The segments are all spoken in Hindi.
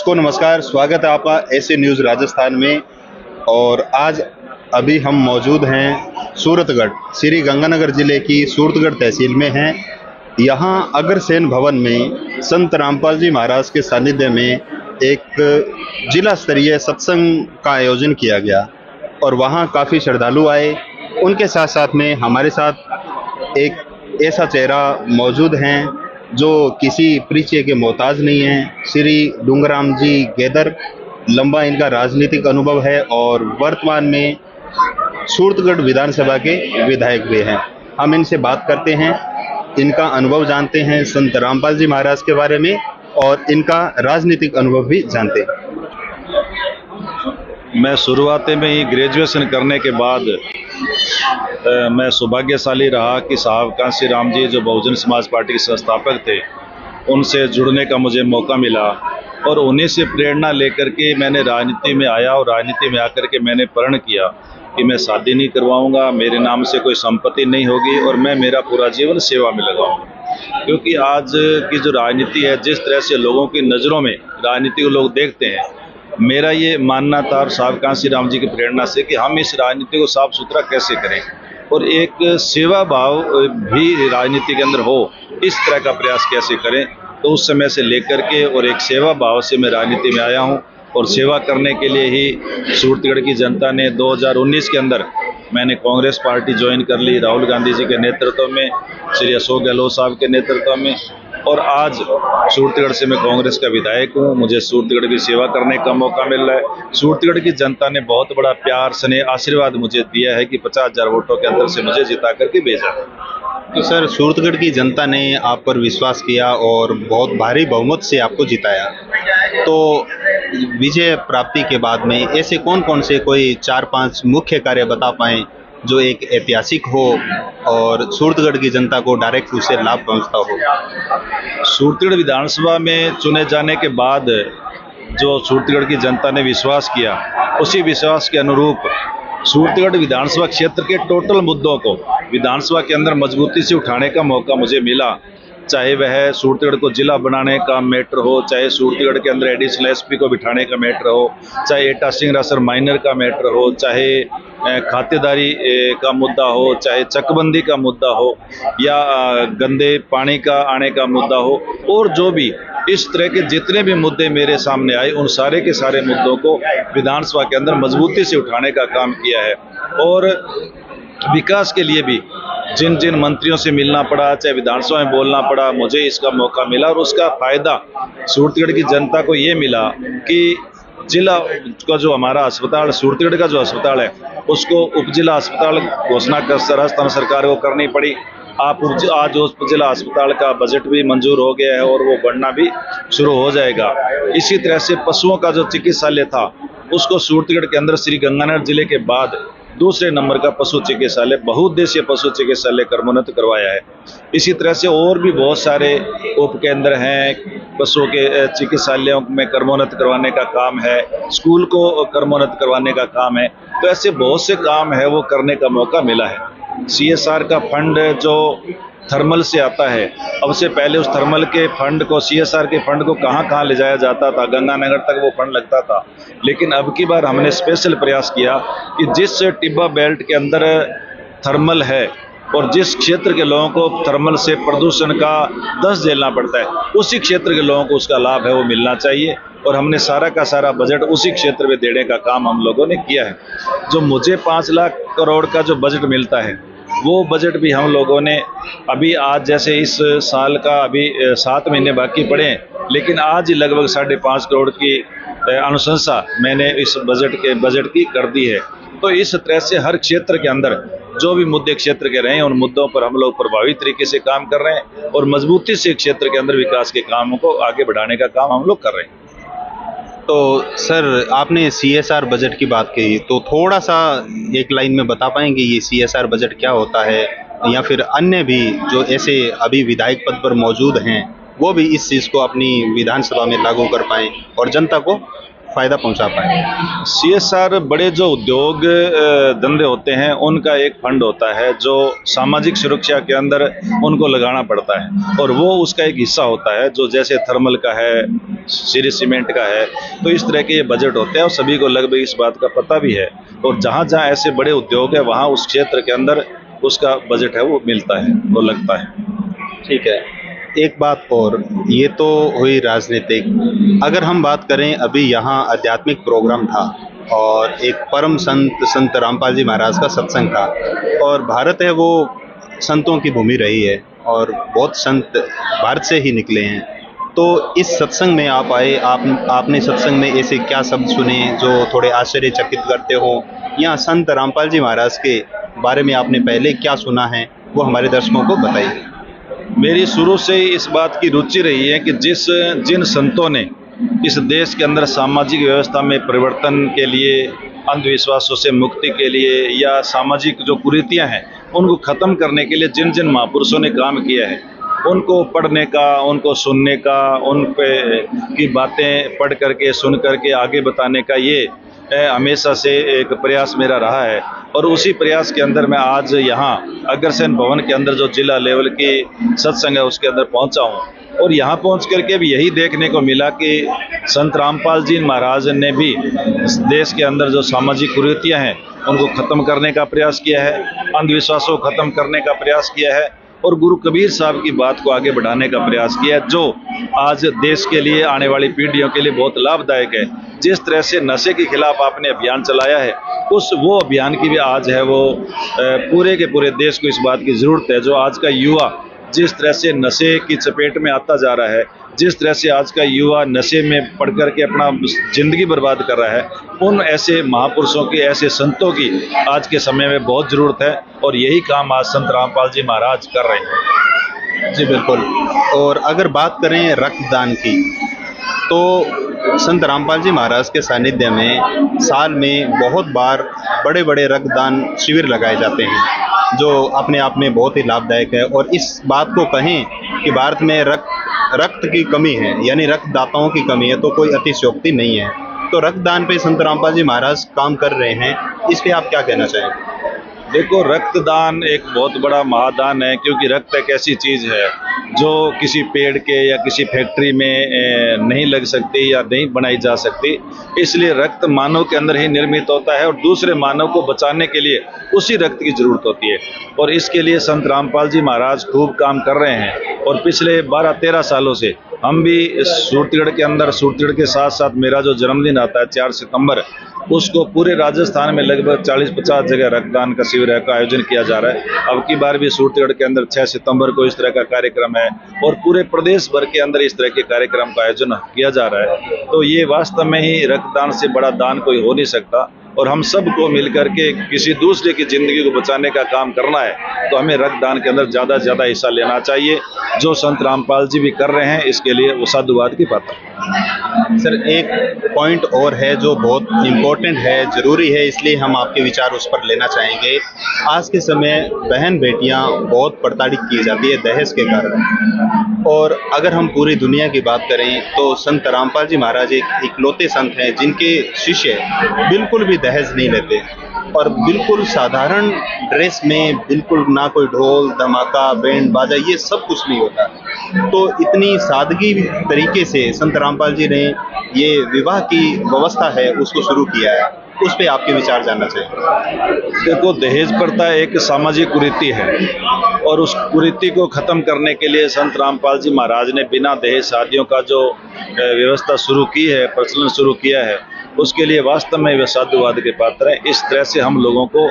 को नमस्कार, स्वागत है आपका ऐसे न्यूज़ राजस्थान में। और आज अभी हम मौजूद हैं सूरतगढ़, श्री गंगानगर जिले की सूरतगढ़ तहसील में हैं। यहाँ अग्रसेन भवन में संत रामपाल जी महाराज के सानिध्य में एक जिला स्तरीय सत्संग का आयोजन किया गया और वहाँ काफ़ी श्रद्धालु आए। उनके साथ साथ में हमारे साथ एक ऐसा चेहरा मौजूद हैं जो किसी परिचय के मोहताज नहीं हैं। श्री डूंगराम जी गेदर, लंबा इनका राजनीतिक अनुभव है और वर्तमान में सूरतगढ़ विधानसभा के विधायक भी हैं। हम इनसे बात करते हैं, इनका अनुभव जानते हैं संत रामपाल जी महाराज के बारे में और इनका राजनीतिक अनुभव भी जानते हैं। मैं शुरुआत में ही ग्रेजुएशन करने के बाद मैं सौभाग्यशाली रहा कि साहब कांसी राम जी जो बहुजन समाज पार्टी के संस्थापक थे, उनसे जुड़ने का मुझे मौका मिला और उन्हीं से प्रेरणा लेकर के मैंने राजनीति में आया और राजनीति में आकर के मैंने प्रण किया कि मैं शादी नहीं करवाऊंगा, मेरे नाम से कोई संपत्ति नहीं होगी और मैं मेरा पूरा जीवन सेवा में लगाऊंगा। क्योंकि आज की जो राजनीति है, जिस तरह से लोगों की नज़रों में राजनीति को लोग देखते हैं, मेरा ये मानना था और साहब कांसी राम जी की प्रेरणा से कि हम इस राजनीति को साफ सुथरा कैसे करें और एक सेवा भाव भी राजनीति के अंदर हो, इस तरह का प्रयास कैसे करें। तो उस समय से लेकर के और एक सेवा भाव से मैं राजनीति में आया हूं और सेवा करने के लिए ही सूरतगढ़ की जनता ने 2019 के अंदर मैंने कांग्रेस पार्टी ज्वाइन कर ली, राहुल गांधी जी के नेतृत्व में, श्री अशोक गहलोत साहब के नेतृत्व में, और आज सूरतगढ़ से मैं कांग्रेस का विधायक हूँ। मुझे सूरतगढ़ की सेवा करने का मौका मिल रहा है। सूरतगढ़ की जनता ने बहुत बड़ा प्यार, स्नेह, आशीर्वाद मुझे दिया है कि 50,000 वोटों के अंदर से मुझे जिता करके भेजा। तो सर, सूरतगढ़ की जनता ने आप पर विश्वास किया और बहुत भारी बहुमत से आपको जिताया, तो विजय प्राप्ति के बाद में ऐसे कौन कौन से कोई 4-5 मुख्य कार्य बता पाएं जो एक ऐतिहासिक हो और सूरतगढ़ की जनता को डायरेक्ट उससे लाभ पहुंचता हो? सूरतगढ़ विधानसभा में चुने जाने के बाद जो सूरतगढ़ की जनता ने विश्वास किया, उसी विश्वास के अनुरूप सूरतगढ़ विधानसभा क्षेत्र के टोटल मुद्दों को विधानसभा के अंदर मजबूती से उठाने का मौका मुझे मिला। चाहे वह सूरतगढ़ को जिला बनाने का मैटर हो, चाहे सूरतगढ़ के अंदर एडिशनल एसपी को बिठाने का मैटर हो, चाहे एटा सिंह रासर माइनर का मैटर हो, चाहे खातेदारी का मुद्दा हो, चाहे चकबंदी का मुद्दा हो या गंदे पानी का आने का मुद्दा हो, और जो भी इस तरह के जितने भी मुद्दे मेरे सामने आए, उन सारे के सारे मुद्दों को विधानसभा के अंदर मजबूती से उठाने का काम किया है। और विकास के लिए भी जिन जिन मंत्रियों से मिलना पड़ा, चाहे विधानसभा में बोलना पड़ा, मुझे इसका मौका मिला और उसका फायदा सूरतगढ़ की जनता को ये मिला कि जिला का जो हमारा अस्पताल, सूरतगढ़ का जो अस्पताल है, उसको उपजिला अस्पताल घोषणा कर राजस्थान सरकार को करनी पड़ी। आज उस जिला अस्पताल का बजट भी मंजूर हो गया है और वो बढ़ना भी शुरू हो जाएगा। इसी तरह से पशुओं का जो चिकित्सालय था, उसको सूरतगढ़ के अंदर श्री गंगानगर जिले के बाद दूसरे नंबर का पशु चिकित्सालय, बहुउद्देशीय पशु चिकित्सालय कर्मोन्नत करवाया है। इसी तरह से और भी बहुत सारे उप केंद्र हैं, पशुओं के चिकित्सालयों में कर्मोन्नत करवाने का काम है, स्कूल को कर्मोन्नत करवाने का काम है। तो ऐसे बहुत से काम है, वो करने का मौका मिला है। CSR का फंड जो थर्मल से आता है, अब से पहले उस थर्मल के फंड को, CSR के फंड को कहाँ ले जाया जाता था, गंगानगर तक वो फंड लगता था। लेकिन अब की बार हमने स्पेशल प्रयास किया कि जिस टिब्बा बेल्ट के अंदर थर्मल है और जिस क्षेत्र के लोगों को थर्मल से प्रदूषण का दंश झेलना पड़ता है, उसी क्षेत्र के लोगों को उसका लाभ है वो मिलना चाहिए। और हमने सारा का सारा बजट उसी क्षेत्र में देने का काम हम लोगों ने किया है। जो मुझे 5 लाख करोड़ का जो बजट मिलता है, वो बजट भी हम लोगों ने अभी, आज जैसे इस साल का अभी 7 महीने बाकी पड़े हैं, लेकिन आज ही लगभग 5.5 करोड़ की अनुशंसा मैंने इस बजट की कर दी है। तो इस तरह से हर क्षेत्र के अंदर जो भी मुद्दे क्षेत्र के रहे हैं, उन मुद्दों पर हम लोग प्रभावी तरीके से काम कर रहे हैं और मजबूती से क्षेत्र के अंदर विकास के कामों को आगे बढ़ाने का काम हम लोग कर रहे हैं। तो सर, आपने CSR बजट की बात की, तो थोड़ा सा एक लाइन में बता पाएंगे ये CSR बजट क्या होता है, या फिर अन्य भी जो ऐसे अभी विधायक पद पर मौजूद हैं वो भी इस चीज़ को अपनी विधानसभा में लागू कर पाएं और जनता को फायदा पहुंचा पाए? CSR बड़े जो उद्योग धंधे होते हैं उनका एक फंड होता है जो सामाजिक सुरक्षा के अंदर उनको लगाना पड़ता है, और वो उसका एक हिस्सा होता है जो जैसे थर्मल का है, श्री सीमेंट का है। तो इस तरह के ये बजट होते हैं और सभी को लगभग इस बात का पता भी है, और जहाँ जहाँ ऐसे बड़े उद्योग है वहाँ उस क्षेत्र के अंदर उसका बजट है वो मिलता है, वो लगता है। ठीक है, एक बात और, ये तो हुई राजनीतिक। अगर हम बात करें, अभी यहाँ आध्यात्मिक प्रोग्राम था और एक परम संत रामपाल जी महाराज का सत्संग था, और भारत है वो संतों की भूमि रही है और बहुत संत भारत से ही निकले हैं। तो इस सत्संग में आप आए, आपने सत्संग में ऐसे क्या शब्द सुने जो थोड़े आश्चर्यचकित करते हो, या संत रामपाल जी महाराज के बारे में आपने पहले क्या सुना है, वो हमारे दर्शकों को बताइए। मेरी शुरू से ही इस बात की रुचि रही है कि जिन संतों ने इस देश के अंदर सामाजिक व्यवस्था में परिवर्तन के लिए, अंधविश्वासों से मुक्ति के लिए, या सामाजिक जो कुरीतियां हैं उनको ख़त्म करने के लिए जिन जिन महापुरुषों ने काम किया है, उनको पढ़ने का, उनको सुनने का, उन पे की बातें पढ़ करके सुन करके आगे बताने का ये हमेशा से एक प्रयास मेरा रहा है। और उसी प्रयास के अंदर मैं आज यहाँ अग्रसेन भवन के अंदर जो जिला लेवल की सत्संग है उसके अंदर पहुँचा हूँ, और यहाँ पहुँच करके भी यही देखने को मिला कि संत रामपाल जी महाराज ने भी देश के अंदर जो सामाजिक कुरीतियाँ हैं उनको ख़त्म करने का प्रयास किया है, अंधविश्वासों को ख़त्म करने का प्रयास किया है, और गुरु कबीर साहब की बात को आगे बढ़ाने का प्रयास किया, जो आज देश के लिए, आने वाली पीढ़ियों के लिए बहुत लाभदायक है। जिस तरह से नशे के खिलाफ आपने अभियान चलाया है, वो अभियान की भी आज है वो पूरे के पूरे देश को इस बात की ज़रूरत है। जो आज का युवा जिस तरह से नशे की चपेट में आता जा रहा है, जिस तरह से आज का युवा नशे में पड़ कर के अपना ज़िंदगी बर्बाद कर रहा है, उन ऐसे महापुरुषों की, ऐसे संतों की आज के समय में बहुत ज़रूरत है, और यही काम आज संत रामपाल जी महाराज कर रहे हैं। जी बिल्कुल। और अगर बात करें रक्तदान की, तो संत रामपाल जी महाराज के सानिध्य में साल में बहुत बार बड़े बड़े रक्तदान शिविर लगाए जाते हैं, जो अपने आप में बहुत ही लाभदायक है। और इस बात को कहें कि भारत में रक्त की कमी है, यानी रक्तदाताओं की कमी है, तो कोई अतिशयोक्ति नहीं है। तो रक्तदान पे संत रामपाल जी महाराज काम कर रहे हैं, इस पे आप क्या कहना चाहेंगे? देखो, रक्तदान एक बहुत बड़ा महादान है, क्योंकि रक्त एक ऐसी चीज़ है जो किसी पेड़ के या किसी फैक्ट्री में नहीं लग सकती या नहीं बनाई जा सकती। इसलिए रक्त मानव के अंदर ही निर्मित होता है और दूसरे मानव को बचाने के लिए उसी रक्त की ज़रूरत होती है, और इसके लिए संत रामपाल जी महाराज खूब काम कर रहे हैं। और पिछले 12-13 सालों से हम भी सूरतगढ़ के अंदर, सूरतगढ़ के साथ साथ मेरा जो जन्मदिन आता है 4 सितंबर, उसको पूरे राजस्थान में लगभग 40-50 जगह रक्तदान का शिविर का आयोजन किया जा रहा है। अब की बार भी सूरतगढ़ के अंदर 6 सितंबर को इस तरह का कार्यक्रम है, और पूरे प्रदेश भर के अंदर इस तरह के कार्यक्रम का आयोजन किया जा रहा है। तो ये वास्तव में ही रक्तदान से बड़ा दान कोई हो नहीं सकता, और हम सबको मिलकर के किसी दूसरे की ज़िंदगी को बचाने का काम करना है, तो हमें रक्तदान के अंदर ज़्यादा से ज़्यादा हिस्सा लेना चाहिए। जो संत रामपाल जी भी कर रहे हैं, इसके लिए वो साधुवाद की पात्र है। सर, एक पॉइंट और है जो बहुत इम्पोर्टेंट है, ज़रूरी है, इसलिए हम आपके विचार उस पर लेना चाहेंगे। आज के समय बहन बेटियां बहुत प्रताड़ित की जाती है दहेज के कारण, और अगर हम पूरी दुनिया की बात करें तो संत रामपाल जी महाराज एक इकलौते संत हैं जिनके शिष्य बिल्कुल भी दहेज नहीं लेते, और बिल्कुल साधारण ड्रेस में, बिल्कुल ना कोई ढोल धमाका बैंड बाजा, ये सब कुछ नहीं होता। तो इतनी सादगी तरीके से संत रामपाल जी ने ये विवाह की व्यवस्था है उसको शुरू किया है, उस पे आपके विचार जानना चाहिए। देखो, दहेज प्रथा एक सामाजिक कुरीति है, और उस कुरीति को ख़त्म करने के लिए संत रामपाल जी महाराज ने बिना दहेज शादियों का जो व्यवस्था शुरू की है, प्रचलन शुरू किया है, उसके लिए वास्तव में वे साधुवाद के पात्र हैं। इस तरह से हम लोगों को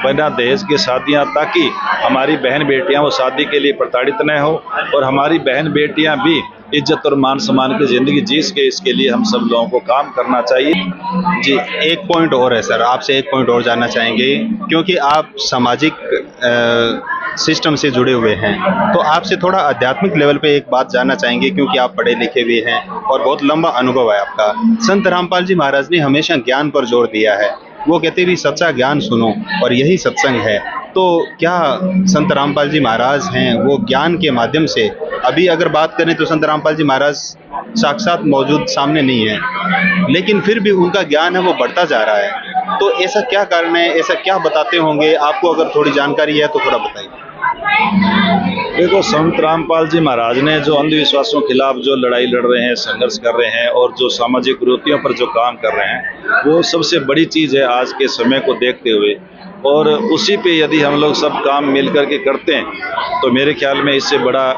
बिना दहेज की शादियां, ताकि हमारी बहन बेटियां वो शादी के लिए प्रताड़ित न हो, और हमारी बहन बेटियां भी इज्जत और मान सम्मान की ज़िंदगी जी सके, इसके लिए हम सब लोगों को काम करना चाहिए। जी, एक पॉइंट और है सर, आपसे एक पॉइंट और जानना चाहेंगे, क्योंकि आप सामाजिक सिस्टम से जुड़े हुए हैं, तो आपसे थोड़ा आध्यात्मिक लेवल पे एक बात जानना चाहेंगे, क्योंकि आप पढ़े लिखे भी हैं और बहुत लंबा अनुभव है आपका। संत रामपाल जी महाराज ने हमेशा ज्ञान पर जोर दिया है, वो कहते भी सच्चा ज्ञान सुनो, और यही सत्संग है। तो क्या संत रामपाल जी महाराज हैं वो ज्ञान के माध्यम से, अभी अगर बात करें तो संत रामपाल जी महाराज साक्षात मौजूद सामने नहीं है, लेकिन फिर भी उनका ज्ञान है वो बढ़ता जा रहा है। तो ऐसा क्या कारण है, ऐसा क्या बताते होंगे? आपको अगर थोड़ी जानकारी है तो थोड़ा बताइए। देखो, संत रामपाल जी महाराज ने जो अंधविश्वासों के खिलाफ जो लड़ाई लड़ रहे हैं, संघर्ष कर रहे हैं और जो सामाजिक कुरीतियों पर जो काम कर रहे हैं, वो सबसे बड़ी चीज़ है आज के समय को देखते हुए। और उसी पे यदि हम लोग सब काम मिल करके करते हैं तो मेरे ख्याल में इससे बड़ा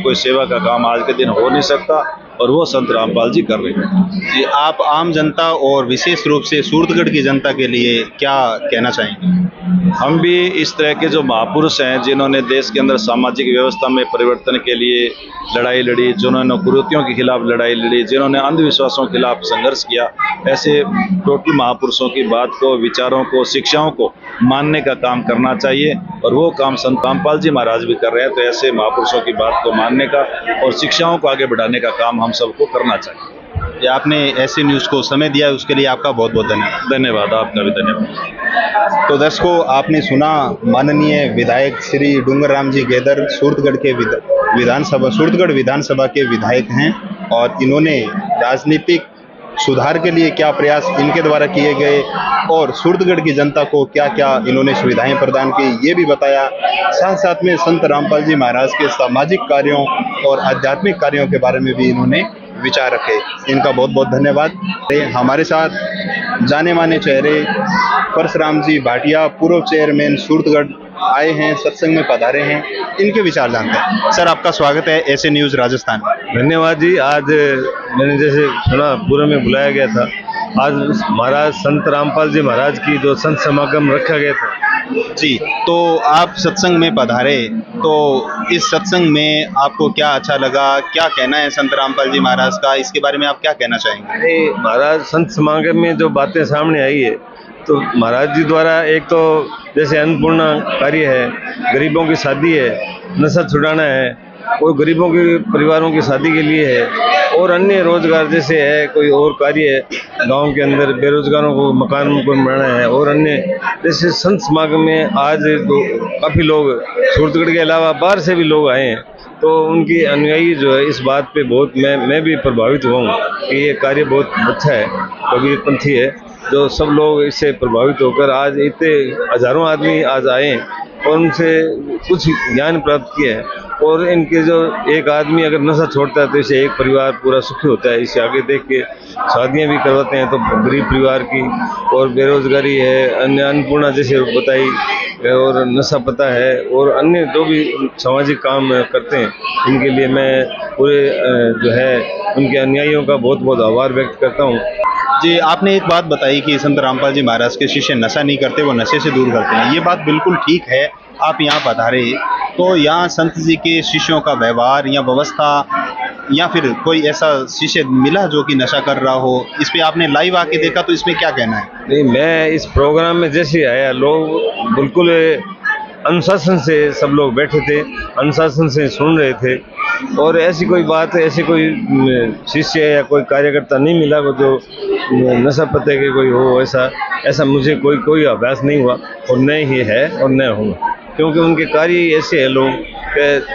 कोई सेवा का काम आज के दिन हो नहीं सकता, और वो संत रामपाल जी कर रहे हैं। जी, आप आम जनता और विशेष रूप से सूरतगढ़ की जनता के लिए क्या कहना चाहेंगे? हम भी इस तरह के जो महापुरुष हैं, जिन्होंने देश के अंदर सामाजिक व्यवस्था में परिवर्तन के लिए लड़ाई लड़ी, जिन्होंने कुरीतियों के खिलाफ लड़ाई लड़ी, जिन्होंने अंधविश्वासों के खिलाफ संघर्ष किया, ऐसे टोटल महापुरुषों की बात को, विचारों को, शिक्षाओं को मानने का काम करना चाहिए, और वो काम संत रामपाल जी महाराज भी कर रहे हैं। तो ऐसे महापुरुषों की बात को मानने का और शिक्षाओं को आगे बढ़ाने का काम हम सबको करना चाहिए। ये आपने ऐसे न्यूज़ को समय दिया, उसके लिए आपका बहुत बहुत धन्यवाद। धन्यवाद, आपका भी धन्यवाद। तो दर्शकों, आपने सुना माननीय विधायक श्री डूंगर राम जी गेदर सूरतगढ़ के सूरतगढ़ विधानसभा के विधायक हैं, और इन्होंने राजनीतिक सुधार के लिए क्या प्रयास इनके द्वारा किए गए और सूरतगढ़ की जनता को क्या क्या इन्होंने सुविधाएं प्रदान की, ये भी बताया। साथ साथ में संत रामपाल जी महाराज के सामाजिक कार्यों और आध्यात्मिक कार्यों के बारे में भी इन्होंने विचार रखे। इनका बहुत बहुत धन्यवाद। हमारे साथ जाने माने चेहरे परशुराम जी भाटिया, पूर्व चेयरमैन सूरतगढ़, आए हैं, सत्संग में पधारे हैं। इनके विचार जानते हैं। सर, आपका स्वागत है ऐसे न्यूज़ राजस्थान। धन्यवाद जी। आज मैंने जैसे सुना पूर्व में बुलाया गया था, आज महाराज संत रामपाल जी महाराज की जो संत समागम रखा गया था जी, तो आप सत्संग में पधारे, तो इस सत्संग में आपको क्या अच्छा लगा, क्या कहना है संत रामपाल जी महाराज का, इसके बारे में आप क्या कहना चाहेंगे? महाराज संत समागम में जो बातें सामने आई है, तो महाराज जी द्वारा एक तो जैसे अन्नपूर्णा कार्य है, गरीबों की शादी है, नशा छुड़ाना है, और गरीबों के परिवारों की शादी के लिए है, और अन्य रोजगार जैसे है, कोई और कार्य है गांव के अंदर बेरोजगारों को मकान बनाना है, और अन्य जैसे संत समागम में आज तो काफ़ी लोग सूरतगढ़ के अलावा बाहर से भी लोग आए हैं। तो उनकी अनुयायी जो है इस बात पे बहुत मैं भी प्रभावित हुआ हूँ कि ये कार्य बहुत अच्छा है, कबीरपंथी है, जो सब लोग इससे प्रभावित होकर आज इतने हजारों आदमी आज आए हैं और उनसे कुछ ज्ञान प्राप्त किया है। और इनके जो एक आदमी अगर नशा छोड़ता है तो इसे एक परिवार पूरा सुखी होता है। इसे आगे देख के शादियाँ भी करवाते हैं तो गरीब परिवार की, और बेरोजगारी है, अन्य अन्नपूर्णा जैसे बताई, और नशा पता है, और अन्य जो भी सामाजिक काम करते हैं, इनके लिए मैं पूरे जो है उनके अनुयायियों का बहुत बहुत आभार व्यक्त करता हूँ। जी, आपने एक बात बताई कि संत रामपाल जी महाराज के शिष्य नशा नहीं करते, वो नशे से दूर करते हैं। ये बात बिल्कुल ठीक है। आप यहाँ पधारे तो यहाँ संत जी के शिष्यों का व्यवहार या व्यवस्था, या फिर कोई ऐसा शिष्य मिला जो कि नशा कर रहा हो, इस पे आपने लाइव आके देखा, तो इसमें क्या कहना है? नहीं, मैं इस प्रोग्राम में जैसे आया, लोग बिल्कुल अनुशासन से सब लोग बैठे थे, अनुशासन से सुन रहे थे, और ऐसी कोई बात, ऐसी कोई शिष्य या कोई कार्यकर्ता नहीं मिला जो नशा पते के कोई हो। ऐसा मुझे कोई अभ्यास नहीं हुआ, और न ही है और न होगा, क्योंकि उनके कार्य ऐसे हैं लोग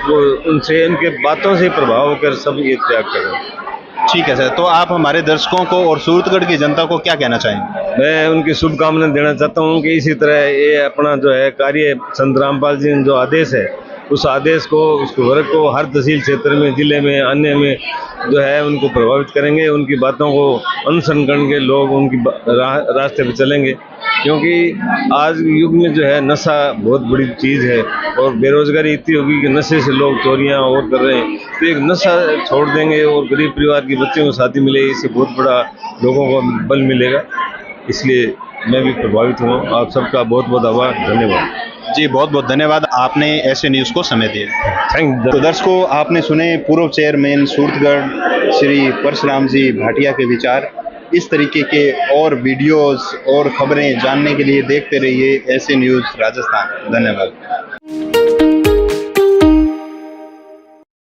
वो उनसे, उनके बातों से प्रभाव होकर सब ये त्याग कर रहे हैं। ठीक है सर, तो आप हमारे दर्शकों को और सूरतगढ़ की जनता को क्या कहना चाहेंगे? मैं उनकी शुभकामनाएं देना चाहता हूं कि इसी तरह ये अपना जो है कार्य संत रामपाल जी ने जो आदेश है, उस आदेश को, उस वर्ग को हर तहसील क्षेत्र में, जिले में, अन्य में जो है उनको प्रभावित करेंगे। उनकी बातों को अनुसरण करके लोग उनकी रास्ते पे चलेंगे, क्योंकि आज युग में जो है नशा बहुत बड़ी चीज़ है, और बेरोजगारी इतनी होगी कि नशे से लोग चोरियां और कर रहे हैं। तो एक नशा छोड़ देंगे और गरीब परिवार के बच्चों को शादी मिलेगी, इससे बहुत बड़ा लोगों को बल मिलेगा। इसलिए मैं भी प्रभावित हूँ। आप सबका बहुत बहुत आभार, धन्यवाद जी। बहुत बहुत धन्यवाद, आपने ऐसे न्यूज़ को समय दिया। Thank you. तो दर्शकों, आपने सुने पूर्व चेयरमैन सूरतगढ़ श्री परशुराम जी भाटिया के विचार। इस तरीके के और वीडियोस और खबरें जानने के लिए देखते रहिए ऐसे न्यूज़ राजस्थान। धन्यवाद।